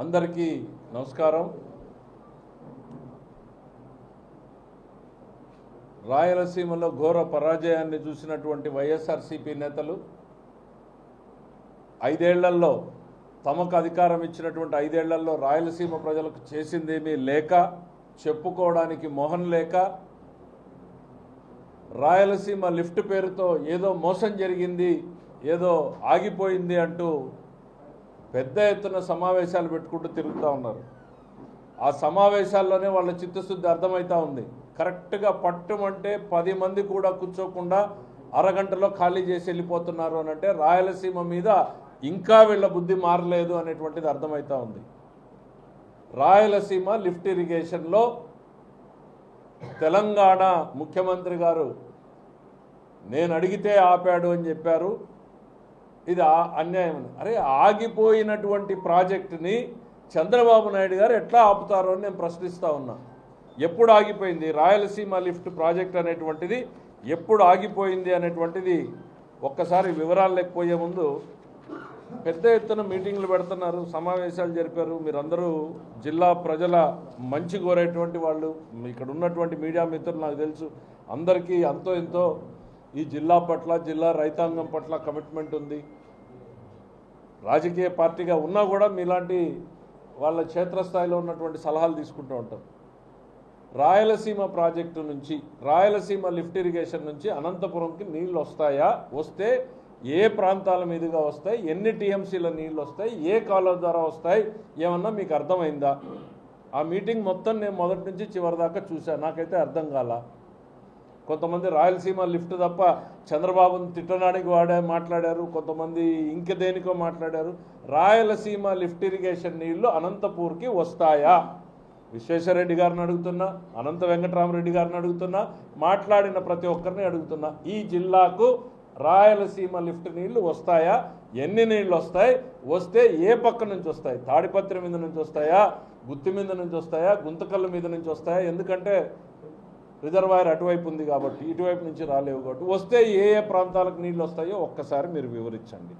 అందరికీ నమస్కారం. రాయలసీమలో ఘోర పరాజయాన్ని చూసినటువంటి వైఎస్ఆర్సీపీ నేతలు 5 ఏళ్లలో తమకు అధికారం ఇచ్చినటువంటి 5 ఏళ్లలో రాయలసీమ ప్రజలకు చేసిందేమీ లేక, చెప్పుకోవడానికి మొహం లేక, రాయలసీమ లిఫ్ట్ పేరుతో ఏదో మోసం జరిగింది, ఏదో ఆగిపోయింది అంటూ పెద్ద ఎత్తున సమావేశాలు పెట్టుకుంటూ తిరుగుతూ ఉన్నారు. ఆ సమావేశాల్లోనే వాళ్ళ చిత్తశుద్ధి అర్థమవుతూ ఉంది. కరెక్ట్గా పట్టుమంటే 10 మంది కూడా కూర్చోకుండా అరగంటలో ఖాళీ చేసి వెళ్ళిపోతున్నారు అని అంటే రాయలసీమ మీద ఇంకా వీళ్ళ బుద్ధి మారలేదు అనేటువంటిది అర్థమవుతూ ఉంది. రాయలసీమ లిఫ్ట్ ఇరిగేషన్లో తెలంగాణ ముఖ్యమంత్రి గారు నేను అడిగితే ఆపాడు అని చెప్పారు. ఇది అన్యాయం. అరే, ఆగిపోయినటువంటి ప్రాజెక్టుని చంద్రబాబు నాయుడు గారు ఎట్లా ఆపుతారో అని నేను ప్రశ్నిస్తూ ఉన్నా. ఎప్పుడు ఆగిపోయింది రాయలసీమ లిఫ్ట్ ప్రాజెక్ట్ అనేటువంటిది? ఎప్పుడు ఆగిపోయింది అనేటువంటిది ఒక్కసారి వివరాలు లేకపోయే ముందు, పెద్ద ఎత్తున మీటింగ్లు పెడుతున్నారు, సమావేశాలు జరిపారు. మీరందరూ జిల్లా ప్రజల మంచి కోరేటువంటి వాళ్ళు, ఇక్కడ ఉన్నటువంటి మీడియా మిత్రులు నాకు తెలుసు, అందరికీ అంతో ఎంతో ఈ జిల్లా పట్ల, జిల్లా రైతాంగం పట్ల కమిట్మెంట్ ఉంది. రాజకీయ పార్టీగా ఉన్నా కూడా మీలాంటి వాళ్ళ క్షేత్రస్థాయిలో ఉన్నటువంటి సలహాలు తీసుకుంటూ ఉంటాం. రాయలసీమ ప్రాజెక్టు నుంచి, రాయలసీమ లిఫ్ట్ ఇరిగేషన్ నుంచి అనంతపురంకి నీళ్ళు వస్తాయా? వస్తే ఏ ప్రాంతాల మీదుగా వస్తాయి? ఎన్ని టీఎంసీల నీళ్ళు వస్తాయి? ఏ కాలువ ద్వారా వస్తాయి? ఏమన్నా మీకు అర్థమైందా? ఆ మీటింగ్ మొత్తం నేను మొదటి నుంచి చివరి దాకా చూశాను. నాకైతే అర్థం కాల. కొంతమంది రాయలసీమ లిఫ్ట్ తప్ప చంద్రబాబును తిట్టడానికి మాట్లాడారు, కొంతమంది ఇంక దేనికో మాట్లాడారు. రాయలసీమ లిఫ్ట్ ఇరిగేషన్ నీళ్లు అనంతపూర్కి వస్తాయా? విశ్వేశ్వరరెడ్డి గారిని అడుగుతున్నా, అనంత వెంకటరామరెడ్డి గారిని అడుగుతున్నా, మాట్లాడిన ప్రతి ఒక్కరిని అడుగుతున్నా. ఈ జిల్లాకు రాయలసీమ లిఫ్ట్ నీళ్లు వస్తాయా? ఎన్ని నీళ్ళు వస్తాయి? వస్తే ఏ పక్క నుంచి వస్తాయి? తాడిపత్రి మీద నుంచి వస్తాయా? గుత్తి మీద నుంచి వస్తాయా? గుంతకల్ల మీద నుంచి వస్తాయా? ఎందుకంటే రిజర్వాయర్ అటువైపు ఉంది కాబట్టి, ఇటువైపు నుంచి రాలేవు కాబట్టి. వస్తే ఏ ఏ ప్రాంతాలకు నీళ్ళు వస్తాయో ఒక్కసారి మీరు వివరించండి.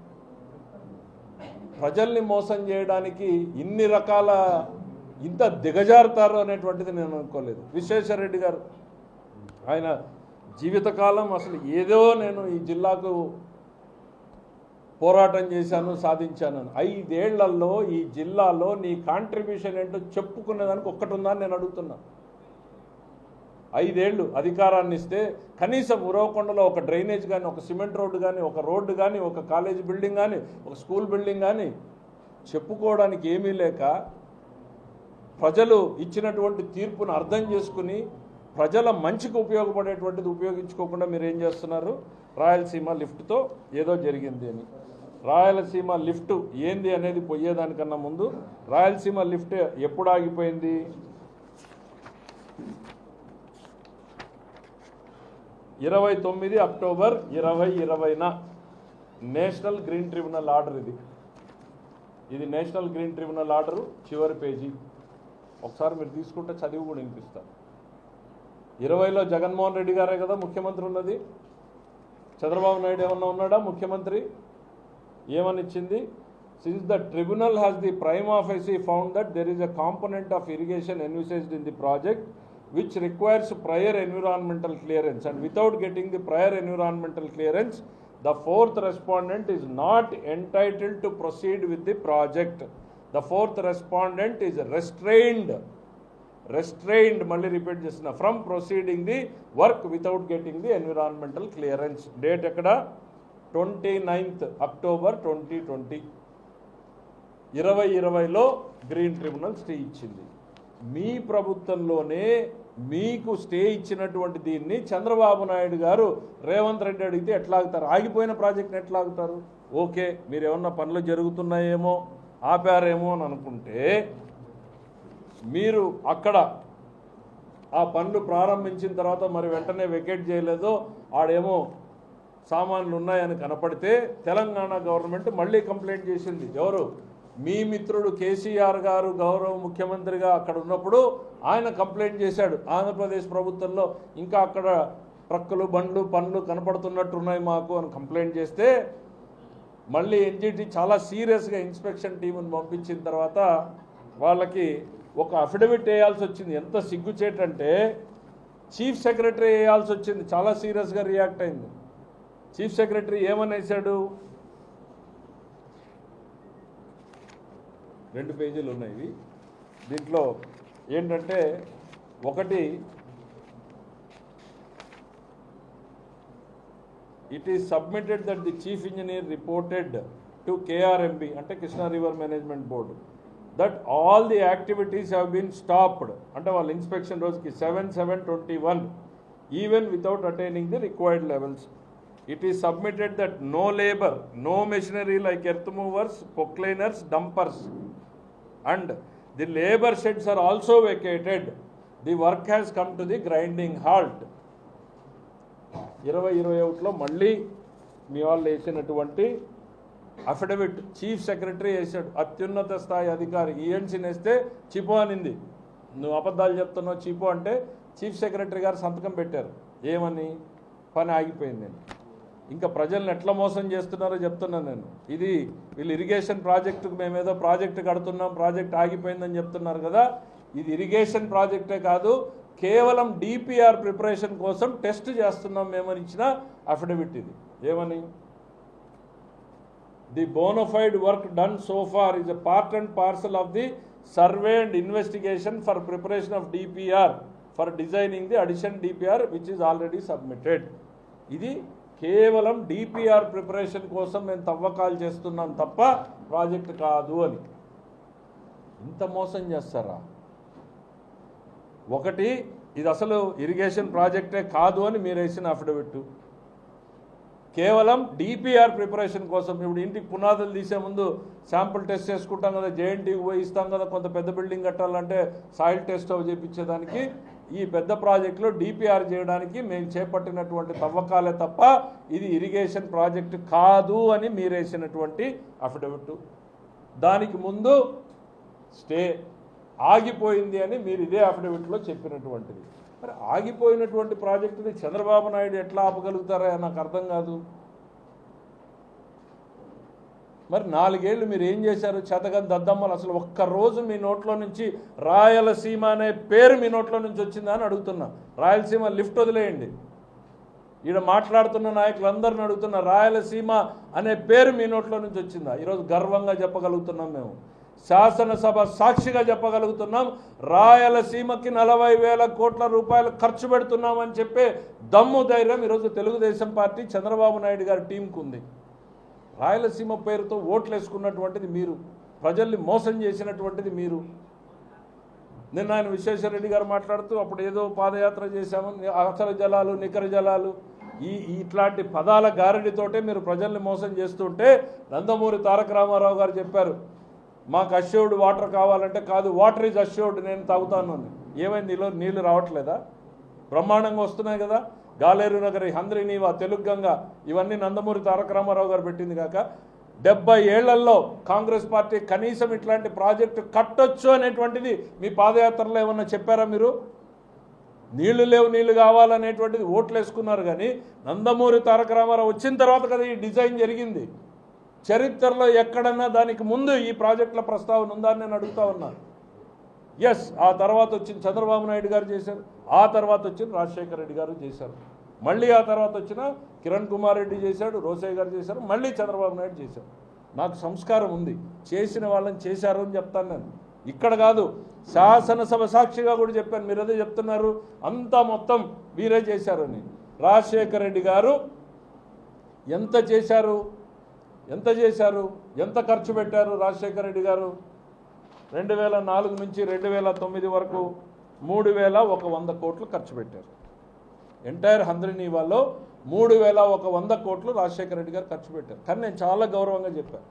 ప్రజల్ని మోసం చేయడానికి ఇన్ని రకాల ఇంత దిగజారుతారు అనేటువంటిది నేను అనుకోలేదు. విశ్వేశ్వరరెడ్డి గారు ఆయన జీవితకాలం అసలు ఏదో నేను ఈ జిల్లాకు పోరాటం చేశాను, సాధించాను. 5 ఏళ్లలో ఈ జిల్లాలో నీ కాంట్రిబ్యూషన్ ఏంటో చెప్పుకునేదానికి ఒక్కటి ఉందా అని నేను అడుగుతున్నా. 5 ఏళ్ళు అధికారాన్ని ఇస్తే కనీసం ఉరవకొండలో ఒక డ్రైనేజ్ కానీ, ఒక సిమెంట్ రోడ్డు కానీ, ఒక రోడ్డు కానీ, ఒక కాలేజ్ బిల్డింగ్ కానీ, ఒక స్కూల్ బిల్డింగ్ కానీ చెప్పుకోవడానికి ఏమీ లేక, ప్రజలు ఇచ్చినటువంటి తీర్పును అర్థం చేసుకుని ప్రజల మంచికి ఉపయోగపడేటువంటిది ఉపయోగించుకోకుండా మీరు ఏం చేస్తున్నారు? రాయలసీమ లిఫ్ట్తో ఏదో జరిగింది అని. రాయలసీమ లిఫ్ట్ ఏంది అనేది పోయేదానికన్నా ముందు రాయలసీమ లిఫ్ట్ ఎప్పుడు ఆగిపోయింది? 29 అక్టోబర్ 2020న నేషనల్ గ్రీన్ ట్రిబ్యునల్ ఆర్డర్. ఇది నేషనల్ గ్రీన్ ట్రిబ్యునల్ ఆర్డరు, చివరి పేజీ. ఒకసారి మీరు తీసుకుంటే చదివి కూడా వినిపిస్తారు. 20లో జగన్మోహన్ రెడ్డి గారే కదా ముఖ్యమంత్రి ఉన్నది. చంద్రబాబు నాయుడు ఏమన్నా ఉన్నాడా ముఖ్యమంత్రి? ఏమని ఇచ్చింది? Since the tribunal has the prima facie found that there is a component of irrigation envisaged in the project which requires prior environmental clearance, and without getting the prior environmental clearance the fourth respondent is not entitled to proceed with the project. The fourth respondent is restrained, మళ్ళీ repeat చేస్తున్నా, from proceeding the work without getting the environmental clearance. Date ఎక్కడ? 29th October 2020. 2020లో green tribunal stay ఇచ్చింది. మీ ప్రభుత్వంలోనే మీకు stay ఇచ్చినటువంటి దీన్ని చంద్రబాబు నాయుడు గారు రేవంత్ రెడ్డి అడిగితే ఎట్లా ఆగుతారు? ఆగిపోయిన ప్రాజెక్ట్ని ఎట్లా ఆగుతారు? ఓకే, మీరు ఏమన్నా పనులు జరుగుతున్నాయేమో, ఆపారేమో అని అనుకుంటే, మీరు అక్కడ ఆ పనులు ప్రారంభించిన తర్వాత మరి వెంటనే వెకేట్ చేయలేదో, ఆడేమో సామాన్లు ఉన్నాయని కనపడితే తెలంగాణ గవర్నమెంట్ మళ్ళీ కంప్లైంట్ చేసింది. ఎవరు? మీ మిత్రుడు కేసీఆర్ గారు గౌరవ ముఖ్యమంత్రిగా అక్కడ ఉన్నప్పుడు ఆయన కంప్లైంట్ చేశాడు. ఆంధ్రప్రదేశ్ ప్రభుత్వంలో ఇంకా అక్కడ ట్రక్కులు, బండ్లు, పనులు కనపడుతున్నట్టున్నాయి మాకు అని కంప్లైంట్ చేస్తే మళ్ళీ ఎన్జిటి చాలా సీరియస్గా ఇన్స్పెక్షన్ టీమును పంపించిన తర్వాత వాళ్ళకి ఒక అఫిడవిట్ వేయాల్సి వచ్చింది. ఎంత సిగ్గుచేటంటే చీఫ్ సెక్రటరీ వేయాల్సి వచ్చింది. చాలా సీరియస్గా రియాక్ట్ అయింది. చీఫ్ సెక్రటరీ ఏమని వేశాడు? 2 పేజీలు ఉన్నాయి ఇవి. దీంట్లో ఏంటంటే ఒకటి, it is submitted that the chief engineer reported to KRMB అంటే Krishna river management board that all the activities have been stopped అంటే వాళ్ళ ఇన్స్పెక్షన్ రోజుకి 7/7/21 even without attaining the required levels. It is submitted that no labor, no machinery like earth movers, proclaimers, dumpers and the labor sheds are also vacated. The work has come to the grinding halt. 2021లో మళ్ళీ మీ వాళ్ళు వేసినటువంటి affidavit chief secretary వేసాడు. అత్యున్నత స్థాయి అధికారి ఈఎన్సీని వేస్తే చిపో అనింది. నువ్వు అబద్ధాలు చెప్తున్నావు చిపో అంటే చీఫ్ సెక్రటరీ గారు సంతకం పెట్టారు. ఏమని? పని ఆగిపోయింది. నేను ఇంకా ప్రజల్ని ఎట్లా మోసం చేస్తున్నారో చెప్తున్నాను నేను. ఇది వీళ్ళు ఇరిగేషన్ ప్రాజెక్టుకు మేమేదో ప్రాజెక్టు కడుతున్నాం, ప్రాజెక్ట్ ఆగిపోయిందని చెప్తున్నారు కదా. ఇది ఇరిగేషన్ ప్రాజెక్టే కాదు, కేవలం డిపిఆర్ ప్రిపరేషన్ కోసం టెస్ట్ చేస్తున్నాం మేమని ఇచ్చిన అఫిడవిట్ ఇది. ఏమని? The bona fide work done so far is a part and parcel of the survey and investigation for preparation of DPR for designing the addition DPR which is already submitted. ఇది కేవలం DPR preparation కోసం మేము తవ్వకాలు చేస్తున్నాం తప్ప project కాదు అని. ఇంత మోసం చేస్తారా? ఒకటి, ఇది అసలు ఇరిగేషన్ ప్రాజెక్టే కాదు అని మీరు వేసిన అఫిడవిట్, కేవలం డిపిఆర్ ప్రిపరేషన్ కోసం. ఇప్పుడు ఇంటికి పునాదులు తీసే ముందు శాంపుల్ టెస్ట్ చేసుకుంటాం కదా, జేఎన్టీకి పోయి ఇస్తాం కదా. కొంత పెద్ద బిల్డింగ్ కట్టాలంటే సాయిల్ టెస్ట్ అవి చేయించేదానికి ఈ పెద్ద ప్రాజెక్టులో డిపిఆర్ చేయడానికి మేము చేపట్టినటువంటి తవ్వకాలే తప్ప ఇది ఇరిగేషన్ ప్రాజెక్టు కాదు అని మీరు వేసినటువంటి అఫిడవిట్. దానికి ముందు స్టే ఆగిపోయింది అని మీరు ఇదే అఫిడవిట్లో చెప్పినటువంటిది. మరి ఆగిపోయినటువంటి ప్రాజెక్టుని చంద్రబాబు నాయుడు ఎట్లా ఆపగలుగుతారా నాకు అర్థం కాదు. మరి 4 ఏళ్ళు మీరు ఏం చేశారు? చేతగాని దద్దమ్మలు. అసలు ఒక్కరోజు మీ నోట్లో నుంచి రాయలసీమ అనే పేరు మీ నోట్లో నుంచి వచ్చిందా అని అడుగుతున్నా. రాయలసీమ లిఫ్ట్ వదిలేయండి, ఈడ మాట్లాడుతున్న నాయకులందరిని అడుగుతున్నా, రాయలసీమ అనే పేరు మీ నోట్లో నుంచి వచ్చిందా? ఈరోజు గర్వంగా చెప్పగలుగుతున్నాం, మేము శాసనసభ సాక్షిగా చెప్పగలుగుతున్నాం. రాయలసీమకి 40,000 కోట్ల రూపాయలు ఖర్చు పెడుతున్నామని చెప్పే దమ్ము ధైర్యం ఈరోజు తెలుగుదేశం పార్టీ చంద్రబాబు నాయుడు గారి టీంకు ఉంది. రాయలసీమ పేరుతో ఓట్లు వేసుకున్నటువంటిది మీరు, ప్రజల్ని మోసం చేసినటువంటిది మీరు. నిన్న ఆయన విశ్వేశ్వరరెడ్డి గారు మాట్లాడుతూ అప్పుడు ఏదో పాదయాత్ర చేశామని, అక్షర జలాలు, నికర జలాలు, ఇట్లాంటి పదాల గారడితోటే మీరు ప్రజల్ని మోసం చేస్తుంటే నందమూరి తారక రామారావు గారు చెప్పారు, మాకు అష్యూర్డ్ వాటర్ కావాలంటే కాదు, వాటర్ ఈజ్ అష్యూర్డ్, నేను తాగుతాను అని. ఏమైంది? నీళ్ళు రావట్లేదా? బ్రహ్మాండంగా వస్తున్నాయి కదా. గాలేరు నగరి, హంద్రినీవా, తెలుగంగా, ఇవన్నీ నందమూరి తారక రామారావు గారు పెట్టింది కాక 70 ఏళ్లలో కాంగ్రెస్ పార్టీ కనీసం ఇట్లాంటి ప్రాజెక్టు కట్టొచ్చు అనేటువంటిది మీ పాదయాత్రలో ఏమన్నా చెప్పారా మీరు? నీళ్లు లేవు, నీళ్లు కావాలనేటువంటిది ఓట్లు వేసుకున్నారు. కానీ నందమూరి తారక రామారావు వచ్చిన తర్వాత కదా ఈ డిజైన్ జరిగింది. చరిత్రలో ఎక్కడన్నా దానికి ముందు ఈ ప్రాజెక్టుల ప్రస్తావన ఉందా అని నేను అడుగుతా ఉన్నాను. ఎస్, ఆ తర్వాత వచ్చిన చంద్రబాబు నాయుడు గారు చేశారు, ఆ తర్వాత వచ్చిన రాజశేఖర రెడ్డి గారు చేశారు, మళ్ళీ ఆ తర్వాత వచ్చిన కిరణ్ కుమార్ రెడ్డి చేశాడు, రోసయ్య గారు చేశారు, మళ్ళీ చంద్రబాబు నాయుడు చేశారు. నాకు సంస్కారం ఉంది, చేసిన వాళ్ళని చేశారు అని చెప్తాను నేను. ఇక్కడ కాదు, శాసనసభ సాక్షిగా కూడా చెప్పాను. మీరు అదే చెప్తున్నారు అంతా మొత్తం వీరే చేశారని. రాజశేఖర రెడ్డి గారు ఎంత చేశారు, ఎంత ఖర్చు పెట్టారు? రాజశేఖర రెడ్డి గారు 2004 నుంచి 2009 వరకు 3,100 కోట్లు ఖర్చు పెట్టారు. ఎంటైర్ హంద్రినీవాలో 3,100 కోట్లు రాజశేఖర రెడ్డి గారు ఖర్చు పెట్టారు. కానీ నేను చాలా గౌరవంగా చెప్పాను,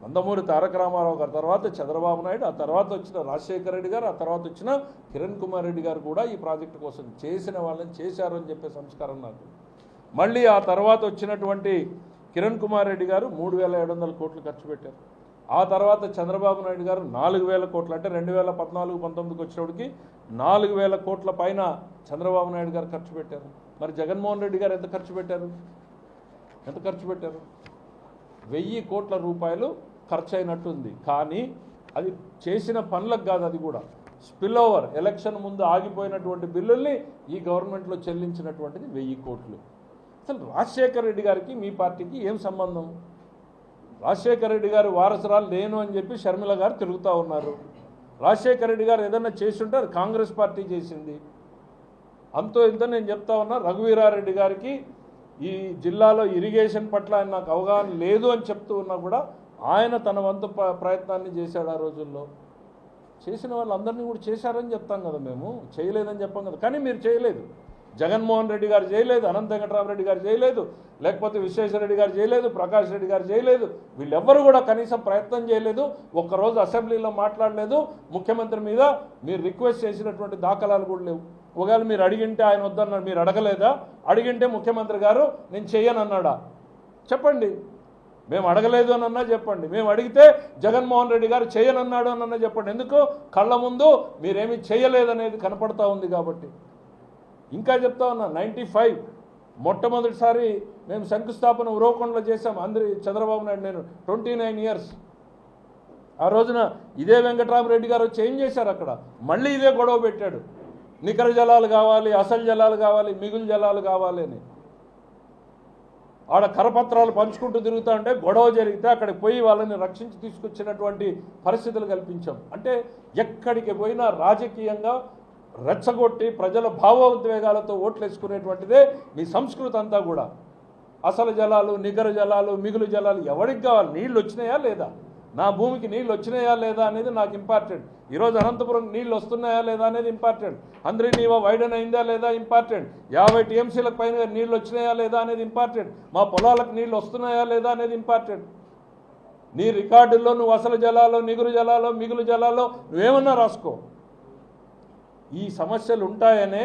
నందమూరి తారక రామారావు గారి తర్వాత చంద్రబాబు నాయుడు, ఆ తర్వాత వచ్చిన రాజశేఖర రెడ్డి గారు, ఆ తర్వాత వచ్చిన కిరణ్ కుమార్ రెడ్డి గారు కూడా ఈ ప్రాజెక్టు కోసం చేసిన వాళ్ళని చేశారు అని చెప్పే సంస్కారం నాకు. మళ్ళీ ఆ తర్వాత వచ్చినటువంటి కిరణ్ కుమార్ రెడ్డి గారు 3,700 కోట్లు ఖర్చు పెట్టారు. ఆ తర్వాత చంద్రబాబు నాయుడు గారు 4,000 కోట్లు, అంటే 2014-19కి వచ్చినప్పటికి 4,000 కోట్ల పైన చంద్రబాబు నాయుడు గారు ఖర్చు పెట్టారు. మరి జగన్మోహన్ రెడ్డి గారు ఎంత ఖర్చు పెట్టారు? 1,000 కోట్ల రూపాయలు ఖర్చు అయినట్టుంది. కానీ అది చేసిన పనులకు కాదు, అది కూడా స్పిల్ ఓవర్ ఎలక్షన్ ముందు ఆగిపోయినటువంటి బిల్లుల్ని ఈ గవర్నమెంట్లో చెల్లించినటువంటిది 1000 కోట్లు. అసలు రాజశేఖర రెడ్డి గారికి మీ పార్టీకి ఏం సంబంధం? రాజశేఖర రెడ్డి గారు వారసురాలు లేను అని చెప్పి షర్మిల గారు తిరుగుతూ ఉన్నారు. రాజశేఖర రెడ్డి గారు ఏదన్నా చేస్తుంటే అది కాంగ్రెస్ పార్టీ చేసింది. అంతో ఇంత నేను చెప్తా ఉన్నా, రఘువీరారెడ్డి గారికి ఈ జిల్లాలో ఇరిగేషన్ పట్ల ఆయన నాకు అవగాహన లేదు అని చెప్తూ ఉన్నా కూడా ఆయన తన వంతు ప్రయత్నాన్ని చేశాడు. ఆ రోజుల్లో చేసిన వాళ్ళందరినీ కూడా చేశారని చెప్తాం కదా, మేము చేయలేదని చెప్పాం కదా. కానీ మీరు చేయలేదు. జగన్మోహన్ రెడ్డి గారు చేయలేదు, అనంత వెంకటరామరెడ్డి గారు చేయలేదు, లేకపోతే విశ్వేశ్వరరెడ్డి గారు చేయలేదు, ప్రకాష్ రెడ్డి గారు చేయలేదు. వీళ్ళెవ్వరూ కూడా కనీసం ప్రయత్నం చేయలేదు. ఒక్కరోజు అసెంబ్లీలో మాట్లాడలేదు. ముఖ్యమంత్రి మీద మీరు రిక్వెస్ట్ చేసినటువంటి దాఖలాలు కూడా లేవు. ఒకవేళ మీరు అడిగింటే ఆయన వద్దన్నాడు, మీరు అడగలేదా? అడిగింటే ముఖ్యమంత్రి గారు నేను చెయ్యనన్నాడా? చెప్పండి. మేము అడగలేదు అని అన్నా చెప్పండి. మేము అడిగితే జగన్మోహన్ రెడ్డి గారు చేయనన్నాడు అని అన్నా చెప్పండి. ఎందుకు? కళ్ళ ముందు మీరేమీ చేయలేదనేది కనపడతా ఉంది కాబట్టి. ఇంకా చెప్తా ఉన్నా, 95 మొట్టమొదటిసారి మేము శంకుస్థాపన ఉరవకొండలో చేశాం. చంద్రబాబు నాయుడు నేను 29 ఇయర్స్. ఆ రోజున ఇదే వెంకటరామరెడ్డి గారు వచ్చి ఏం చేశారు? అక్కడ మళ్ళీ ఇదే గొడవ పెట్టాడు. నికర జలాలు కావాలి, అసలు జలాలు కావాలి, మిగులు జలాలు కావాలి అని. ఆడ కరపత్రాలు పంచుకుంటూ తిరుగుతూ ఉంటే గొడవ జరిగితే అక్కడికి పోయి వాళ్ళని రక్షించి తీసుకొచ్చినటువంటి పరిస్థితులు కల్పించాం. అంటే ఎక్కడికి పోయినా రాజకీయంగా రెచ్చగొట్టి ప్రజల భావోద్వేగాలతో ఓట్లు వేసుకునేటువంటిదే మీ సంస్కృతి అంతా కూడా. అసలు జలాలు, నికర జలాలు, మిగులు జలాలు ఎవరికి కావాలి? నీళ్ళు వచ్చినాయా లేదా? నా భూమికి నీళ్ళు వచ్చినాయా లేదా అనేది నాకు ఇంపార్టెంట్. ఈరోజు అనంతపురం నీళ్ళు వస్తున్నాయా లేదా అనేది ఇంపార్టెంట్. అందరినీవా వైడన్ అయిందా లేదా ఇంపార్టెంట్. 50 TMCలకు పైన నీళ్ళు వచ్చినాయా లేదా అనేది ఇంపార్టెంట్. మా పొలాలకు నీళ్ళు వస్తున్నాయా లేదా అనేది ఇంపార్టెంట్. నీ రికార్డుల్లో నువ్వు అసలు జలాలు, నిగురు జలాలు, మిగులు జలాలు నువ్వేమన్నా రాసుకో. ఈ సమస్యలు ఉంటాయనే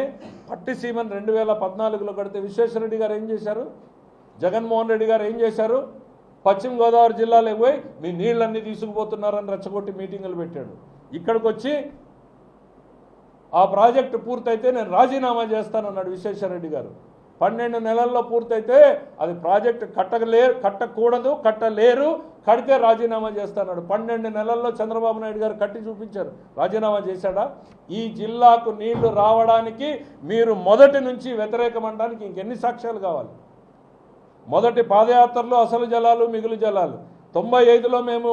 పట్టిసీమను 2014లో కడితే విశ్వేశ్వరరెడ్డి గారు ఏం చేశారు? జగన్మోహన్ రెడ్డి గారు ఏం చేశారు? పశ్చిమ గోదావరి జిల్లాలో పోయి మీ నీళ్ళన్నీ తీసుకుపోతున్నారని రెచ్చగొట్టి మీటింగులు పెట్టాడు. ఇక్కడికి వచ్చి ఆ ప్రాజెక్టు పూర్తయితే నేను రాజీనామా చేస్తానన్నాడు విశ్వేశ్వరరెడ్డి గారు. 12 నెలల్లో పూర్తయితే అది ప్రాజెక్టు కట్టకూడదు, కట్టలేరు, కడితే రాజీనామా చేస్తాడు. 12 నెలల్లో చంద్రబాబు నాయుడు గారు కట్టి చూపించారు. రాజీనామా చేశాడా? ఈ జిల్లాకు నీళ్లు రావడానికి మీరు మొదటి నుంచి వ్యతిరేకమనడానికి ఇంకెన్ని సాక్ష్యాలు కావాలి? మొదటి పాదయాత్రలో అసలు జలాలు, మిగులు జలాలు. 95లో మేము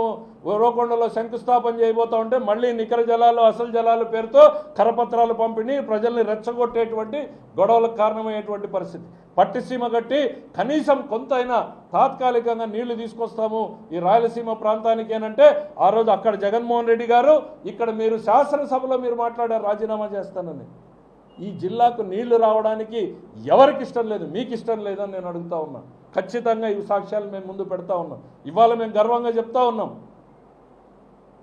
ఉరవకొండలో శంకుస్థాపన చేయబోతా ఉంటే మళ్ళీ నికర జలాలు, అసలు జలాలు పేరుతో కరపత్రాలు పంపిణీ ప్రజల్ని రెచ్చగొట్టేటువంటి గొడవలకు కారణమయ్యేటువంటి పరిస్థితి. పట్టిసీమ కట్టి కనీసం కొంతైనా తాత్కాలికంగా నీళ్లు తీసుకొస్తాము ఈ రాయలసీమ ప్రాంతానికి అనంటే ఆ రోజు అక్కడ జగన్మోహన్ రెడ్డి గారు, ఇక్కడ మీరు శాసనసభలో మీరు మాట్లాడారు రాజీనామా చేస్తానని. ఈ జిల్లాకు నీళ్లు రావడానికి ఎవరికి ఇష్టం లేదు? మీకు ఇష్టం లేదని నేను అడుగుతా ఉన్నా. ఖచ్చితంగా ఈ సాక్ష్యాలు మేము ముందు పెడతా ఉన్నాం. ఇవాళ మేము గర్వంగా చెప్తా ఉన్నాం.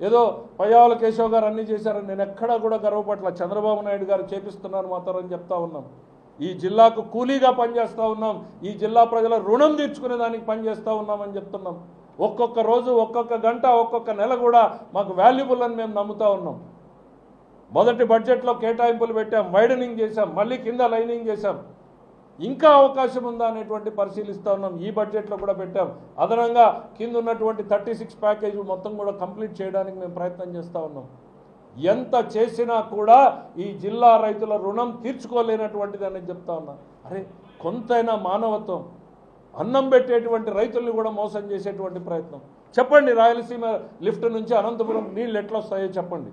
ఏదో పయ్యావుల కేశవ్ గారు అన్నీ చేశారని నేను ఎక్కడా కూడా గర్వపట్ల. చంద్రబాబు నాయుడు గారు చేపిస్తున్నారు మాత్రం అని చెప్తా ఉన్నాం. ఈ జిల్లాకు కూలీగా పనిచేస్తూ ఉన్నాం. ఈ జిల్లా ప్రజల రుణం తీర్చుకునే దానికి పనిచేస్తూ ఉన్నామని చెప్తున్నాం. ఒక్కొక్క రోజు, ఒక్కొక్క గంట, ఒక్కొక్క నెల కూడా మాకు వాల్యుబుల్ అని మేము నమ్ముతా ఉన్నాం. మొదటి బడ్జెట్లో కేటాయింపులు పెట్టాం, వైడనింగ్ చేశాం, మళ్ళీ కింద లైనింగ్ చేశాం. ఇంకా అవకాశం ఉందా అనేటువంటి పరిశీలిస్తూ ఉన్నాం. ఈ బడ్జెట్లో కూడా పెట్టాం. అదనంగా కింద ఉన్నటువంటి 36 ప్యాకేజ్ మొత్తం కూడా కంప్లీట్ చేయడానికి మేము ప్రయత్నం చేస్తూ ఉన్నాం. ఎంత చేసినా కూడా ఈ జిల్లా రైతుల రుణం తీర్చుకోలేనటువంటిది అని చెప్తా ఉన్నా. అరే కొంతైనా మానవత్వం. అన్నం పెట్టేటువంటి రైతుల్ని కూడా మోసం చేసేటువంటి ప్రయత్నం. చెప్పండి, రాయలసీమ లిఫ్ట్ నుంచి అనంతపురం నీళ్ళు ఎట్లా వస్తాయో చెప్పండి.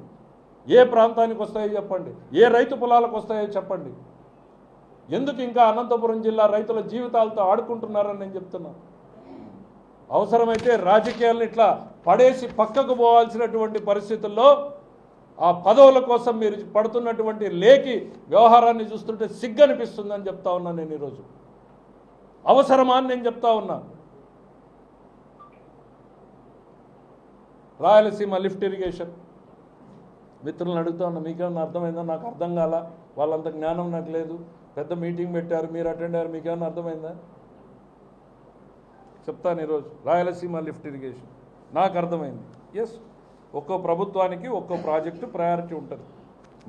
ఏ ప్రాంతానికి వస్తాయో చెప్పండి. ఏ రైతు పొలాలకు వస్తాయో చెప్పండి. ఎందుకు ఇంకా అనంతపురం జిల్లా రైతుల జీవితాలతో ఆడుకుంటున్నారని నేను చెప్తున్నా. అవసరమైతే రాజకీయాలను ఇట్లా పడేసి పక్కకు పోవాల్సినటువంటి పరిస్థితుల్లో ఆ పదవుల కోసం మీరు పడుతున్నటువంటి లేఖి వ్యవహారాన్ని చూస్తుంటే సిగ్గనిపిస్తుందని చెప్తా ఉన్నా నేను ఈరోజు. అవసరమా అని నేను చెప్తా ఉన్నా. రాయలసీమ లిఫ్ట్ ఇరిగేషన్ మిత్రులను అడుగుతా ఉన్నా, మీకేమన్నా అర్థమైందా? నాకు అర్థం కాల. వాళ్ళంత జ్ఞానం నాకు లేదు. పెద్ద మీటింగ్ పెట్టారు, మీరు అటెండ్ అయ్యారు, మీకేమన్నా అర్థమైందా? చెప్తాను ఈరోజు. రాయలసీమ లిఫ్ట్ ఇరిగేషన్ నాకు అర్థమైంది. ఎస్, ఒక్కో ప్రభుత్వానికి ఒక్కో ప్రాజెక్టు ప్రయారిటీ ఉంటుంది.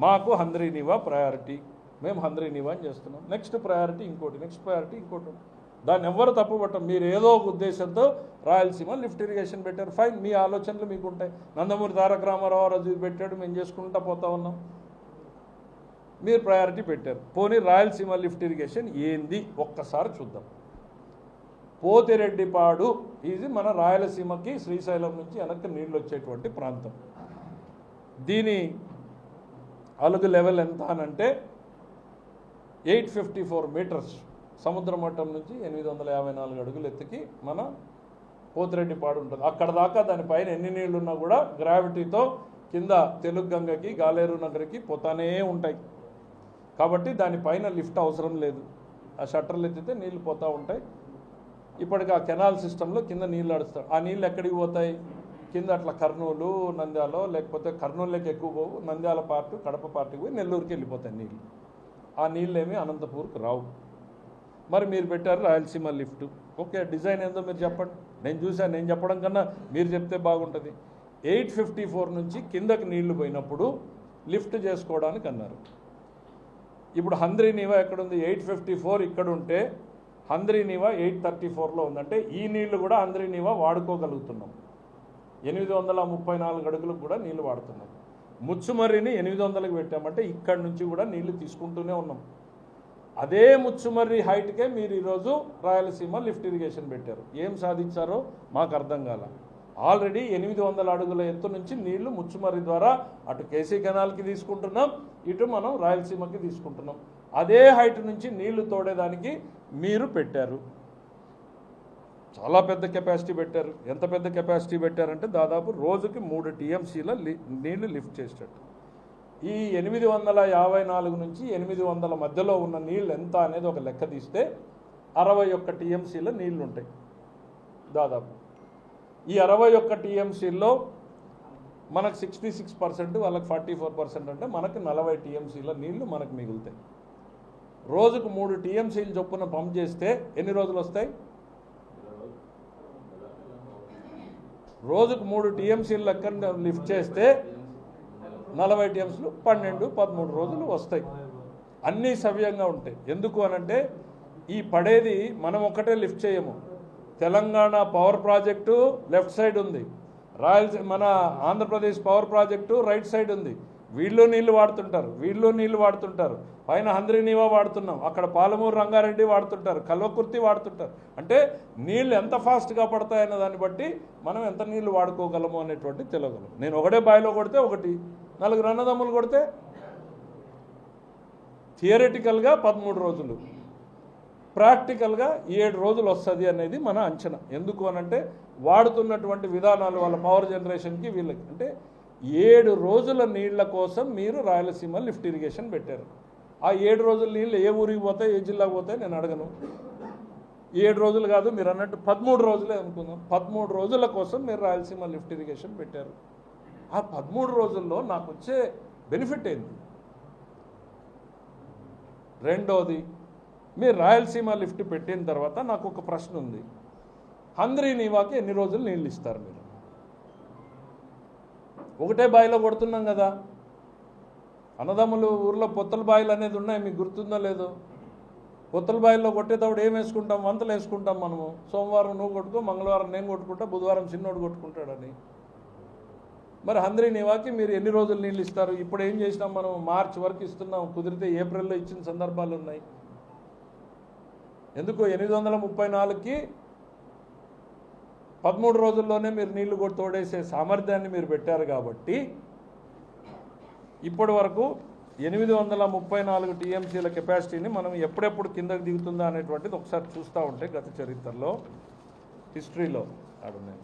మాకు హంద్రీనీవా ప్రయారిటీ, మేము హంద్రీనీవా అని చేస్తున్నాం. నెక్స్ట్ ప్రయారిటీ ఇంకోటి, నెక్స్ట్ ప్రయారిటీ ఇంకోటి. దాన్ని ఎవ్వరు తప్పుపట్టం. మీరు ఏదో ఒక ఉద్దేశంతో రాయలసీమ లిఫ్ట్ ఇరిగేషన్ పెట్టారు, ఫైన్, మీ ఆలోచనలు మీకు ఉంటాయి. నందమూరి తారక రామారావు రాజు పెట్టాడు, మేము చేసుకుంటా పోతా ఉన్నాం. మీరు ప్రయారిటీ పెట్టారు. పోనీ రాయలసీమ లిఫ్ట్ ఇరిగేషన్ ఏంది ఒక్కసారి చూద్దాం. పోతిరెడ్డిపాడు ఇది మన రాయలసీమకి శ్రీశైలం నుంచి వెనక్కి నీళ్ళు వచ్చేటువంటి ప్రాంతం. దీని అలుగు లెవెల్ ఎంత అనంటే 854 మీటర్స్, సముద్ర మట్టం నుంచి 854 అడుగులు ఎత్తుకి మన పోతిరెడ్డిపాడు ఉంటుంది. అక్కడ దాకా దానిపైన ఎన్ని నీళ్లు ఉన్నా కూడా గ్రావిటీతో కింద తెలుగు గంగకి గాలేరు నగర్కి పోతానే ఉంటాయి. కాబట్టి దానిపైన లిఫ్ట్ అవసరం లేదు. ఆ షట్టర్లు ఎత్తితే నీళ్లు పోతూ ఉంటాయి. ఇప్పటికి ఆ కెనాల్ సిస్టంలో కింద నీళ్ళు నడుస్తాయి. ఆ నీళ్ళు ఎక్కడికి పోతాయి? కింద అట్లా కర్నూలు, నంద్యాల, లేకపోతే కర్నూలులోకి ఎక్కువ పోవు, నంద్యాల పార్టీ, కడప పార్టీకి పోయి నెల్లూరుకి వెళ్ళిపోతాయి నీళ్ళు. ఆ నీళ్ళు ఏమీ అనంతపూర్కి రావు. మరి మీరు పెట్టారు రాయలసీమ లిఫ్ట్, ఓకే, డిజైన్ ఏందో మీరు చెప్పండి. నేను చూశాను, నేను చెప్పడం కన్నా మీరు చెప్తే బాగుంటుంది. 854 నుంచి కిందకి నీళ్లు పోయినప్పుడు లిఫ్ట్ చేసుకోవడానికి అన్నారు. ఇప్పుడు హంద్రీనీవా ఎక్కడుంది? 854 ఇక్కడ ఉంటే హంద్రీనీవా 834లో ఉందంటే ఈ నీళ్లు కూడా హంద్రీనీవా వాడుకోగలుగుతున్నాం. 834 అడుగులకు కూడా నీళ్లు వాడుతున్నాం. ముచ్చుమర్రిని 800కి పెట్టామంటే ఇక్కడి నుంచి కూడా నీళ్లు తీసుకుంటూనే ఉన్నాం. అదే ముచ్చుమర్రి హైట్కే మీరు ఈరోజు రాయలసీమ లిఫ్ట్ ఇరిగేషన్ పెట్టారు. ఏం సాధించారో మాకు అర్థం కాల. ఆల్రెడీ 800 అడుగుల ఎత్తు నుంచి నీళ్లు ముచ్చుమర్రి ద్వారా అటు కేసీ కెనాల్కి తీసుకుంటున్నాం, ఇటు మనం రాయలసీమకి తీసుకుంటున్నాం. అదే హైట్ నుంచి నీళ్లు తోడేదానికి మీరు పెట్టారు. చాలా పెద్ద కెపాసిటీ పెట్టారు. ఎంత పెద్ద కెపాసిటీ పెట్టారంటే దాదాపు రోజుకి 3 TMCల నీళ్లు లిఫ్ట్ చేసేటట్టు. ఈ 854 నుంచి 800 మధ్యలో ఉన్న నీళ్ళు ఎంత అనేది ఒక లెక్క తీస్తే 61 TMCల నీళ్లు ఉంటాయి దాదాపు. ఈ 61 TMCల్లో మనకు 66%, వాళ్ళకి 44%, అంటే మనకు 40 TMCల నీళ్లు మనకు మిగులుతాయి. రోజుకు 3 TMCలు చొప్పున పంప్ చేస్తే ఎన్ని రోజులు వస్తాయి? రోజుకు 3 TMCలు లెక్క లిఫ్ట్ చేస్తే 40 TMCలు 12-13 రోజులు వస్తాయి. అన్నీ సవ్యంగా ఉంటాయి. ఎందుకు అనంటే ఈ పడేది మనం ఒక్కటే లిఫ్ట్ చేయము. Telangana power project left side ఉంది, మన Andhra Pradesh power project right side ఉంది. వీళ్ళు నీళ్లు వాడుతుంటారు, వీళ్ళు నీళ్లు వాడుతుంటారు. పైన హంద్రీనీవా వాడుతున్నాం, అక్కడ పాలమూరు రంగారెడ్డి వాడుతుంటారు, కల్వకుర్తి వాడుతుంటారు. అంటే నీళ్ళు ఎంత ఫాస్ట్గా పడతాయన్న దాన్ని బట్టి మనం ఎంత నీళ్లు వాడుకోగలము అనేటువంటి తెలియగలం. నేను ఒకటే బావిలో కొడితే ఒకటి, 4 అన్నదమ్ములు కొడితే థియరిటికల్గా 13 రోజులు, ప్రాక్టికల్గా 7 రోజులు వస్తుంది అనేది మన అంచనా. ఎందుకు అనంటే వాడుతున్నటువంటి విధానాలు వాళ్ళ పవర్ జనరేషన్కి వీళ్ళకి. అంటే 7 రోజుల నీళ్ల కోసం మీరు రాయలసీమ లిఫ్ట్ ఇరిగేషన్ పెట్టారు. ఆ 7 రోజుల నీళ్ళు ఏ ఊరికి పోతాయి, ఏ జిల్లాకు పోతాయి నేను అడగను. 7 రోజులు కాదు, మీరు అన్నట్టు 13 రోజులే అనుకుందాం. 13 రోజుల కోసం మీరు రాయలసీమ లిఫ్ట్ ఇరిగేషన్ పెట్టారు. ఆ 13 రోజుల్లో నాకు వచ్చే బెనిఫిట్ ఏంది? రెండోది, మీరు రాయలసీమ లిఫ్ట్ పెట్టిన తర్వాత నాకు ఒక ప్రశ్న ఉంది. హంద్రీనీవాకి ఎన్ని రోజులు నీళ్ళు ఇస్తారు మీరు? ఒకటే బావిలో కొడుతున్నాం కదా. అన్నదమ్ములు ఊర్లో పొత్తల బావిలు అనేది ఉన్నాయి, మీకు గుర్తుందో లేదో? పొత్తల బావిలో కొట్టేటప్పుడు ఏం వేసుకుంటాం? వంతలు వేసుకుంటాం మనము. సోమవారం నువ్వు కొట్టుకో, మంగళవారం నేను కొట్టుకుంటా, బుధవారం చిన్నోడు కొట్టుకుంటాడని. మరి హంద్రీనీవాకి మీరు ఎన్ని రోజులు నీళ్ళు ఇస్తారు? ఇప్పుడు ఏం చేసినాం మనం? మార్చి వరకు ఇస్తున్నాం, కుదిరితే ఏప్రిల్లో ఇచ్చిన సందర్భాలు ఉన్నాయి. ఎందుకు? 834కి 13 రోజుల్లోనే మీరు నీళ్లు కూడా తోడేసే సామర్థ్యాన్ని మీరు పెట్టారు. కాబట్టి ఇప్పటి వరకు 834 TMCల కెపాసిటీని మనం ఎప్పుడెప్పుడు కిందకి దిగుతుందా అనేటువంటిది ఒకసారి చూస్తూ ఉంటే గత చరిత్రలో, హిస్టరీలో ఆడున్నాయి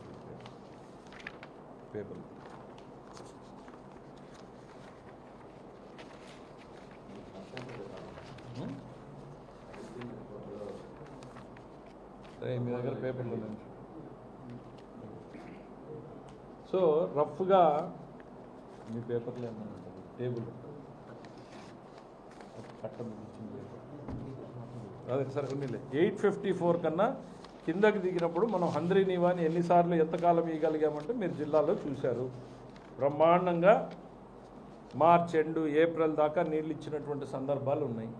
పేపర్లు. మీ దగ్గర పేపర్లు ఉన్నాయి. సో రఫ్గా మీ పేపర్లు ఏమన్నా టేబుల్ అదే సరే ఉన్నిలే. 854 కన్నా కిందకి దిగినప్పుడు మనం హంద్రీనీవాని ఎన్నిసార్లు ఎంతకాలం ఇవ్వగలిగామంటే మీరు జిల్లాలో చూశారు. బ్రహ్మాండంగా మార్చ్ ఎండు, ఏప్రిల్ దాకా నీళ్ళు ఇచ్చినటువంటి సందర్భాలు ఉన్నాయి.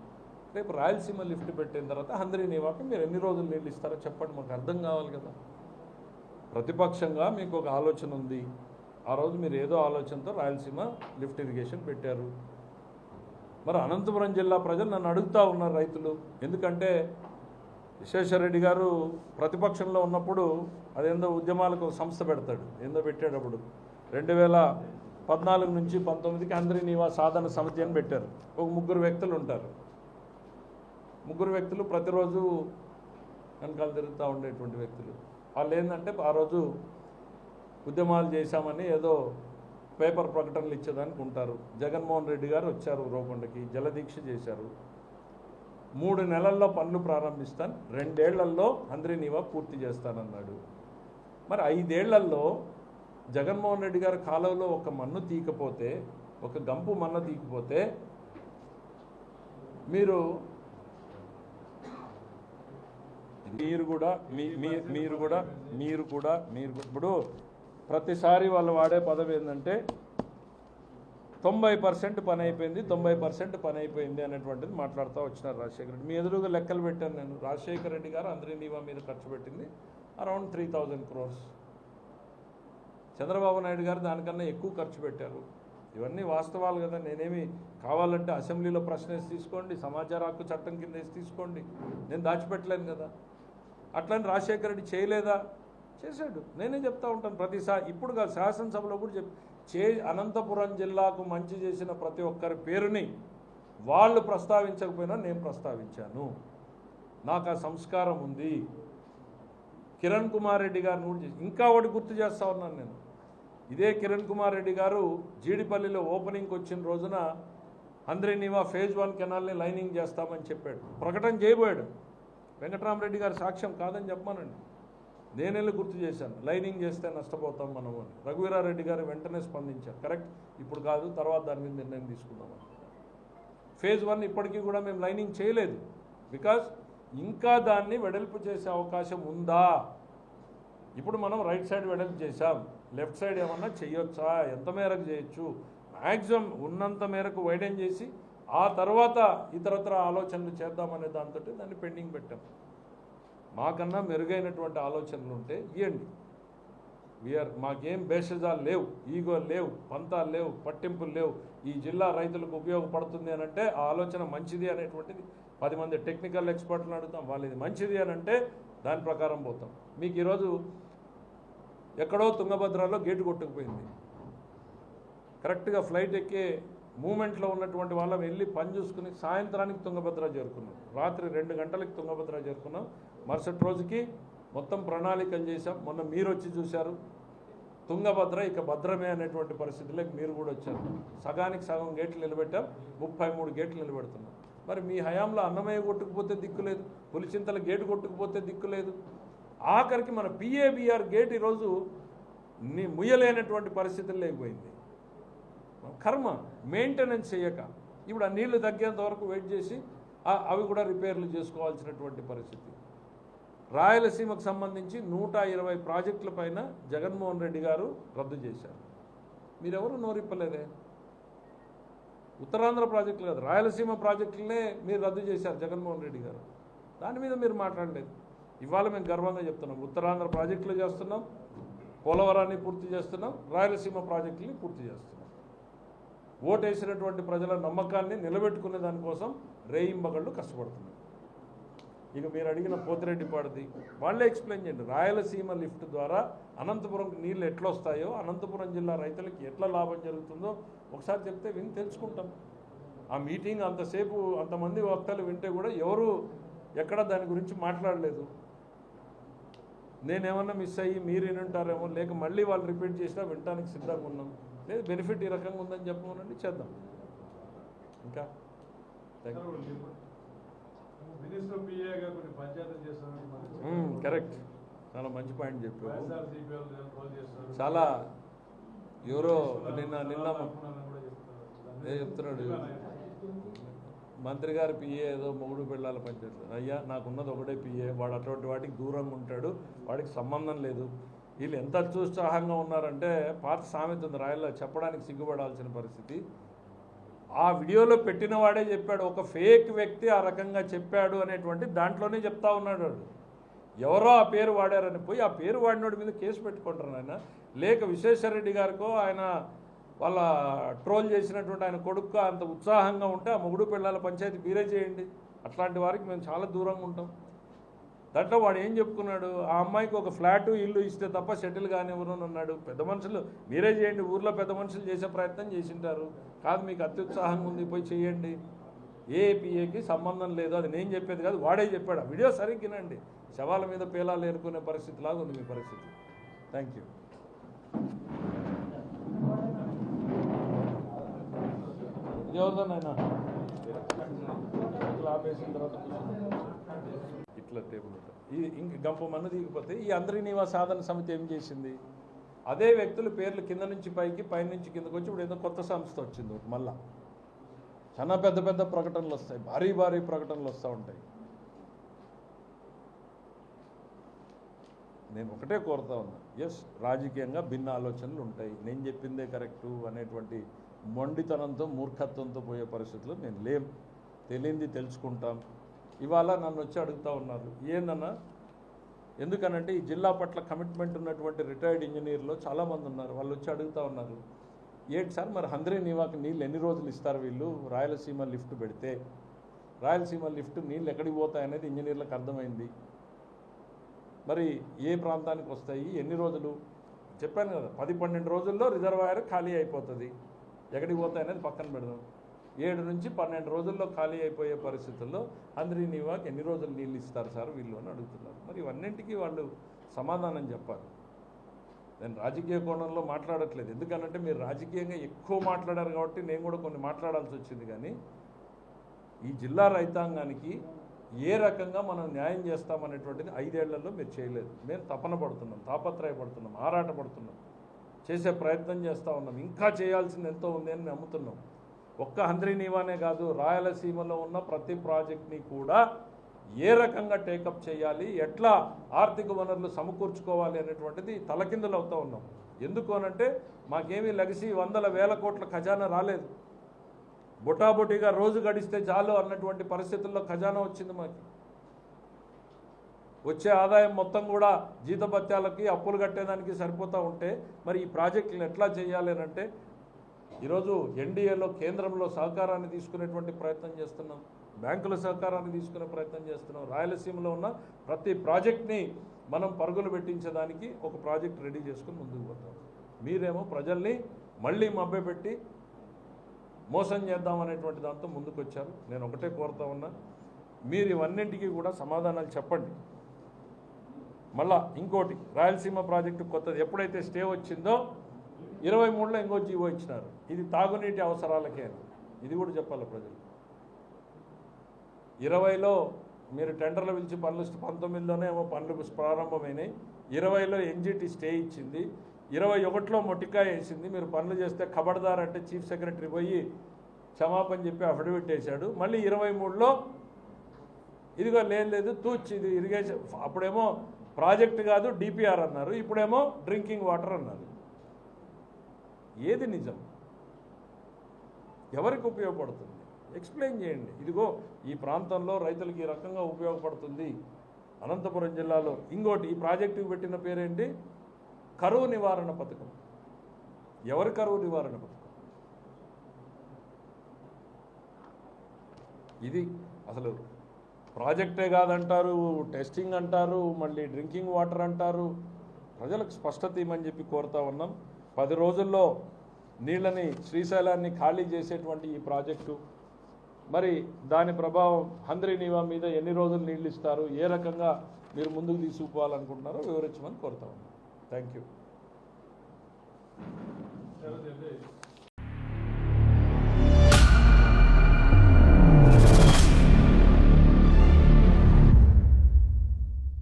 రేపు రాయలసీమ లిఫ్ట్ పెట్టిన తర్వాత హంద్రీనీవాకి మీరు ఎన్ని రోజులు నీళ్ళు ఇస్తారో చెప్పండి, మాకు అర్థం కావాలి కదా. ప్రతిపక్షంగా మీకు ఒక ఆలోచన ఉంది, ఆ రోజు మీరు ఏదో ఆలోచనతో రాయలసీమ లిఫ్ట్ ఇరిగేషన్ పెట్టారు. మరి అనంతపురం జిల్లా ప్రజలు నన్ను అడుగుతూ ఉన్నారు రైతులు, ఎందుకంటే విశ్వేశ్వరరెడ్డి గారు ప్రతిపక్షంలో ఉన్నప్పుడు అదేందో ఉద్యమాలకు సంస్థ పెడతాడు, ఏందో పెట్టేటప్పుడు 2014 నుంచి 19కి హంద్రీనీవా సాధన సమితి అని పెట్టారు. ఒక 3 వ్యక్తులు ఉంటారు, 3 వ్యక్తులు ప్రతిరోజు వెనకాల తిరుగుతూ ఉండేటువంటి వ్యక్తులు. వాళ్ళు ఏంటంటే ఆ రోజు ఉద్యమాలు చేశామని ఏదో పేపర్ ప్రకటనలు ఇచ్చేదానికి ఉంటారు. జగన్మోహన్ రెడ్డి గారు వచ్చారు రోకొండకి, జలదీక్ష చేశారు. 3 నెలల్లో పనులు ప్రారంభిస్తాను, 2 ఏళ్లలో హంద్రీనీవా పూర్తి చేస్తానన్నాడు. మరి 5 ఏళ్లలో జగన్మోహన్ రెడ్డి గారు కాలువలో ఒక మన్ను తీయకపోతే, ఒక గంపు మన్ను తీయకపోతే మీరు ఇప్పుడు ప్రతిసారి వాళ్ళు వాడే పదవి ఏంటంటే 90% పని అయిపోయింది, 90% పని అయిపోయింది అనేటువంటిది మాట్లాడుతూ వచ్చినారు రాజశేఖర రెడ్డి. మీ ఎదురుగా లెక్కలు పెట్టాను నేను. రాజశేఖర రెడ్డి గారు హంద్రీనీవా మీద ఖర్చు పెట్టింది అరౌండ్ 3000 crores. చంద్రబాబు నాయుడు గారు దానికన్నా ఎక్కువ ఖర్చు పెట్టారు. ఇవన్నీ వాస్తవాలు కదా. నేనేమి కావాలంటే అసెంబ్లీలో ప్రశ్న వేసి తీసుకోండి, సమాచార హక్కు చట్టం కింద వేసి తీసుకోండి, నేను దాచిపెట్టలేను కదా. అట్లని రాజశేఖర రెడ్డి చేయలేదా? చేశాడు. నేనే చెప్తా ఉంటాను ప్రతిసారి. ఇప్పుడు కాదు, శాసనసభలో కూడా అనంతపురం జిల్లాకు మంచి చేసిన ప్రతి ఒక్కరి పేరుని వాళ్ళు ప్రస్తావించకపోయినా నేను ప్రస్తావించాను. నాకు ఆ సంస్కారం ఉంది. కిరణ్ కుమార్ రెడ్డి గారిని కూడా ఇంకా ఒకటి గుర్తు చేస్తా ఉన్నాను నేను. ఇదే కిరణ్ కుమార్ రెడ్డి గారు జీడిపల్లిలో ఓపెనింగ్కి వచ్చిన రోజున హంద్రీనీవా ఫేజ్ 1 కెనాల్ని లైనింగ్ చేస్తామని చెప్పాడు, ప్రకటన చేయబోయాడు. వెంకటరామరెడ్డి గారి సాక్ష్యం కాదని చెప్పమానండి, నేనెళ్ళి గుర్తు చేశాను, లైనింగ్ చేస్తే నష్టపోతాం మనము అని. రఘువీరారెడ్డి గారు వెంటనే స్పందించారు, కరెక్ట్, ఇప్పుడు కాదు, తర్వాత దాని మీద నిర్ణయం తీసుకుందామని. ఫేజ్ 1 ఇప్పటికీ కూడా మేము లైనింగ్ చేయలేదు, బికాజ్ ఇంకా దాన్ని వెడల్పు చేసే అవకాశం ఉందా. ఇప్పుడు మనం రైట్ సైడ్ వెడల్పు చేసాం, లెఫ్ట్ సైడ్ ఏమన్నా చేయొచ్చా, ఎంత మేరకు చేయొచ్చు, మ్యాక్సిమం ఉన్నంత మేరకు వైడెన్ చేసి ఆ తర్వాత ఇతరత్ర ఆలోచనలు చేద్దామనే దాంతో దాన్ని పెండింగ్ పెట్టాం. మాకన్నా మెరుగైనటువంటి ఆలోచనలు ఉంటే ఇవ్వండి. మాకేం భేషజాలు లేవు, ఈగో లేవు, పంతాలు లేవు, పట్టింపులు లేవు. ఈ జిల్లా రైతులకు ఉపయోగపడుతుంది అని అంటే ఆ ఆలోచన మంచిది అనేటువంటిది 10 మంది టెక్నికల్ ఎక్స్పర్ట్లను అడుగుతాం, వాళ్ళు ఇది మంచిది అని అంటే దాని ప్రకారం పోతాం. మీకు ఈరోజు ఎక్కడో తుంగభద్రలో గేటు కొట్టుకుపోయింది, కరెక్ట్గా ఫ్లైట్ ఎక్కే మూమెంట్లో ఉన్నటువంటి వాళ్ళం వెళ్ళి పని చూసుకుని సాయంత్రానికి తుంగభద్ర చేరుకున్నాం, రాత్రి 2 గంటలకి తుంగభద్ర చేరుకున్నాం. మరుసటి రోజుకి మొత్తం ప్రణాళికలు చేశాం. మొన్న మీరు వచ్చి చూశారు, తుంగభద్ర ఇక భద్రమే అనేటువంటి పరిస్థితులకు మీరు కూడా వచ్చారు. సగానికి సగం గేట్లు నిలబెట్టాం, 33 గేట్లు నిలబెడుతున్నాం. మరి మీ హయాంలో అన్నమయ్య కొట్టుకుపోతే దిక్కు లేదు, పులిచింతల గేటు కొట్టుకుపోతే దిక్కు లేదు, ఆఖరికి మన పిఏబిఆర్ గేట్ ఈరోజు ముయ్యలేనటువంటి పరిస్థితులు లేకపోయింది. కర్మ మెయింటెనెన్స్ చేయక ఇప్పుడు ఆ నీళ్లు తగ్గేంత వరకు వెయిట్ చేసి అవి కూడా రిపేర్లు చేసుకోవాల్సినటువంటి పరిస్థితి. రాయలసీమకు సంబంధించి 120 ప్రాజెక్టుల పైన జగన్మోహన్ రెడ్డి గారు రద్దు చేశారు. మీరెవరు నోరిప్పలేదే. ఉత్తరాంధ్ర ప్రాజెక్టులు కాదు, రాయలసీమ ప్రాజెక్టులనే మీరు రద్దు చేశారు జగన్మోహన్ రెడ్డి గారు. దాని మీద మీరు మాట్లాడలేదు. ఇవాళ మేము గర్వంగా చెప్తున్నాం, ఉత్తరాంధ్ర ప్రాజెక్టులు చేస్తున్నాం, పోలవరాన్ని పూర్తి చేస్తున్నాం, రాయలసీమ ప్రాజెక్టుని పూర్తి చేస్తున్నాం. ఓటేసినటువంటి ప్రజల నమ్మకాన్ని నిలబెట్టుకునే దానికోసం రేయింబగళ్ళు కష్టపడుతున్నాం. ఇక మీరు అడిగిన పోతిరెడ్డిపాడుది వాళ్ళే ఎక్స్ప్లెయిన్ చేయండి. రాయలసీమ లిఫ్ట్ ద్వారా అనంతపురంకి నీళ్ళు ఎట్లా వస్తాయో, అనంతపురం జిల్లా రైతులకి ఎట్లా లాభం జరుగుతుందో ఒకసారి చెప్తే విని తెలుసుకుంటాం. ఆ మీటింగ్ అంతసేపు అంతమంది వక్తలు వింటే కూడా ఎవరు ఎక్కడ దాని గురించి మాట్లాడలేదు. నేనేమన్నా మిస్ అయ్యి మీరు వింటారేమో, లేక మళ్ళీ వాళ్ళు రిపీట్ చేసినా వినడానికి సిద్ధంగా ఉన్నాం. లేదు బెనిఫిట్ ఈ రకంగా ఉందని చెప్పమనండి, చేద్దాం. ఇంకా కరెక్ట్, చాలా మంచి పాయింట్ చెప్పారు. చాలా ఎవరో నిన్న చెప్తున్నాడు మంత్రి గారి పిఏ ఏదో మొగుడు పిల్లల పంచాయతీ. అయ్యా నాకున్నది ఒకటే పిఏ, వాడు అటువంటి వాటికి దూరంగా ఉంటాడు, వాడికి సంబంధం లేదు. వీళ్ళు ఎంత అత్యుత్సాహంగా ఉన్నారంటే పాత సామెత ఉంది రాయల్లో, చెప్పడానికి సిగ్గుపడాల్సిన పరిస్థితి. ఆ వీడియోలో పెట్టిన వాడే చెప్పాడు, ఒక ఫేక్ వ్యక్తి ఆ రకంగా చెప్పాడు అనేటువంటి దాంట్లోనే చెప్తా ఉన్నాడు వాడు. ఎవరో ఆ పేరు వాడారని పోయి ఆ పేరు వాడినోడి మీద కేసు పెట్టుకుంటారు ఆయన. లేక విశ్వేశ్వరరెడ్డి గారికో ఆయన వాళ్ళ ట్రోల్ చేసినటువంటి ఆయన కొడుకు అంత ఉత్సాహంగా ఉంటే ఆ మొగుడు పిల్లల పంచాయతీ మీరే చేయండి. అట్లాంటి వారికి మేము చాలా దూరంగా ఉంటాం. దాంట్లో వాడు ఏం చెప్పుకున్నాడు, ఆ అమ్మాయికి ఒక ఫ్లాటు ఇల్లు ఇస్తే తప్ప సెటిల్ కానివ్వరు అని అన్నాడు. పెద్ద మనుషులు మీరే చేయండి, ఊర్లో పెద్ద మనుషులు చేసే ప్రయత్నం చేసింటారు, కాదు మీకు అత్యుత్సాహంగా ఉంది పోయి చేయండి, ఏపీఏకి సంబంధం లేదు, అది నేను చెప్పేది కాదు వాడే చెప్పాడు. ఆ వీడియో సరిగ్గినండి, శవాల మీద పేలాలు ఏరుకునే పరిస్థితి లాగా ఉంది మీ పరిస్థితి. Thank you. ఇది ఎవరిదోనైనా ఆపేసిన తర్వాత ఇట్లా టేబుల్ ఇది ఇంక గంప మన్ను దిగిపోతే ఈ అందరి నివాస సాధన సమితి ఏం చేసింది, అదే వ్యక్తుల పేర్లు కింద నుంచి పైకి పై నుంచి కిందకు వచ్చి ఇప్పుడు ఏదో కొత్త సంస్థ వచ్చింది ఒకటి. మళ్ళా చాలా పెద్ద పెద్ద ప్రకటనలు వస్తాయి, భారీ భారీ ప్రకటనలు వస్తూ ఉంటాయి. నేను ఒకటే కోరుతా ఉన్నా, ఎస్ రాజకీయంగా భిన్న ఆలోచనలు ఉంటాయి, నేను చెప్పిందే కరెక్టు అనేటువంటి మొండితనంతో మూర్ఖత్వంతో పోయే పరిస్థితులు నేను లేం. తెలియంది తెలుసుకుంటాం. ఇవాళ నన్ను వచ్చి అడుగుతూ ఉన్నారు ఏందన్నా, ఎందుకనంటే ఈ జిల్లా పట్ల కమిట్మెంట్ ఉన్నటువంటి రిటైర్డ్ ఇంజనీర్లు చాలామంది ఉన్నారు. వాళ్ళు వచ్చి అడుగుతూ ఉన్నారు, ఏంటి సార్ మరి హంద్రీ నీవాకి నీళ్ళు ఎన్ని రోజులు ఇస్తారు వీళ్ళు, రాయలసీమ లిఫ్ట్ పెడితే రాయలసీమ లిఫ్ట్ నీళ్ళు ఎక్కడికి పోతాయనేది ఇంజనీర్లకు అర్థమైంది. మరి ఏ ప్రాంతానికి వస్తాయి, ఎన్ని రోజులు చెప్పాను కదా, 10-12 రోజుల్లో రిజర్వాయర్ ఖాళీ అయిపోతుంది, ఎక్కడికి పోతాయనేది పక్కన పెడదాం. 7 నుంచి 12 రోజుల్లో ఖాళీ అయిపోయే పరిస్థితుల్లో హంద్రీ నీవాకి ఎన్ని రోజులు నీళ్ళు ఇస్తారు సార్ వీళ్ళు అని అడుగుతున్నారు. మరి ఇవన్నింటికీ వాళ్ళు సమాధానం చెప్పాలి. నేను రాజకీయ కోణంలో మాట్లాడట్లేదు, ఎందుకనంటే మీరు రాజకీయంగా ఎక్కువ మాట్లాడారు కాబట్టి నేను కూడా కొన్ని మాట్లాడాల్సి వచ్చింది. కానీ ఈ జిల్లా రైతాంగానికి ఏ రకంగా మనం న్యాయం చేస్తామనేటువంటిది 5 ఏళ్లలో మీరు చేయలేదు. మేము తపన పడుతున్నాం, తాపత్రయపడుతున్నాం, ఆరాటపడుతున్నాం, చేసే ప్రయత్నం చేస్తూ ఉన్నాం. ఇంకా చేయాల్సింది ఎంతో ఉంది అని నమ్ముతున్నాం. ఒక్క హంద్రీ నీవానే కాదు, రాయలసీమలో ఉన్న ప్రతి ప్రాజెక్ట్ని కూడా ఏ రకంగా టేకప్ చేయాలి, ఎట్లా ఆర్థిక వనరులు సమకూర్చుకోవాలి అనేటువంటిది తలకిందులు అవుతూ ఉన్నాం. ఎందుకు అనంటే మాకేమీ లెగసీ 100,000 కోట్ల ఖజానా రాలేదు. బొటాబొటిగా రోజు గడిస్తే చాలు అన్నటువంటి పరిస్థితుల్లో ఖజానా వచ్చింది మాకు. వచ్చే ఆదాయం మొత్తం కూడా జీతభత్యాలకి అప్పులు కట్టేదానికి సరిపోతూ ఉంటే మరి ఈ ప్రాజెక్టులను ఎట్లా చేయాలి అని అంటే ఈరోజు ఎన్డీఏలో కేంద్రంలో సహకారాన్ని తీసుకునేటువంటి ప్రయత్నం చేస్తున్నాం, బ్యాంకుల సహకారాన్ని తీసుకునే ప్రయత్నం చేస్తున్నాం. రాయలసీమలో ఉన్న ప్రతి ప్రాజెక్ట్ని మనం పరుగులు పెట్టించేదానికి ఒక ప్రాజెక్ట్ రెడీ చేసుకుని ముందుకు పోతాం. మీరేమో ప్రజల్ని మళ్ళీ మభ్యపెట్టి మోసం చేద్దామనేటువంటి దాంతో ముందుకు వచ్చారు. నేను ఒకటే కోరుతా ఉన్నా, మీరు ఇవన్నింటికీ కూడా సమాధానాలు చెప్పండి. మళ్ళా ఇంకోటి, రాయలసీమ ప్రాజెక్టు కొత్తది ఎప్పుడైతే స్టే వచ్చిందో 23లో ఇంకో జీవో ఇచ్చినారు, ఇది తాగునీటి అవసరాలకే. ఇది కూడా చెప్పాలి ప్రజలు. 20లో మీరు టెండర్లు పిలిచి పనులు 19లోనే ఏమో పనులు ప్రారంభమైనాయి, 20లో ఎన్జిటి స్టే ఇచ్చింది, 21లో మొట్టికాయ వేసింది. మీరు పనులు చేస్తే ఖబర్దార్ అంటే చీఫ్ సెక్రటరీ పోయి క్షమాపణ చెప్పి అఫిడవిట్ వేశాడు. మళ్ళీ 23లో ఇదిగో లేదు తూచి ఇది ఇరిగేషన్, అప్పుడేమో ప్రాజెక్ట్ కాదు డిపిఆర్ అన్నారు, ఇప్పుడేమో డ్రింకింగ్ వాటర్ అన్నారు. ఏది నిజం, ఎవరికి ఉపయోగపడుతుంది ఎక్స్ప్లెయిన్ చేయండి. ఇదిగో ఈ ప్రాంతంలో రైతులకి ఈ రకంగా ఉపయోగపడుతుంది. అనంతపురం జిల్లాలో ఇంకోటి, ఈ ప్రాజెక్టుకి పెట్టిన పేరేంటి, కరువు నివారణ పథకం. ఎవరి కరువు నివారణ పథకం ఇది? అసలు ప్రాజెక్టే కాదంటారు, టెస్టింగ్ అంటారు, మళ్ళీ డ్రింకింగ్ వాటర్ అంటారు. ప్రజలకు స్పష్టత ఇవ్వమని చెప్పి కోరుతా ఉన్నాం. 10 రోజుల్లో నీళ్ళని శ్రీశైలాన్ని ఖాళీ చేసేటువంటి ఈ ప్రాజెక్టు మరి దాని ప్రభావం హంద్రీ నీవా మీద ఎన్ని రోజులు నీళ్ళు ఇస్తారు, ఏ రకంగా మీరు ముందుకు తీసుకుపోవాలనుకుంటున్నారో వివరించమని కోరుతా ఉన్నాం. Thank you.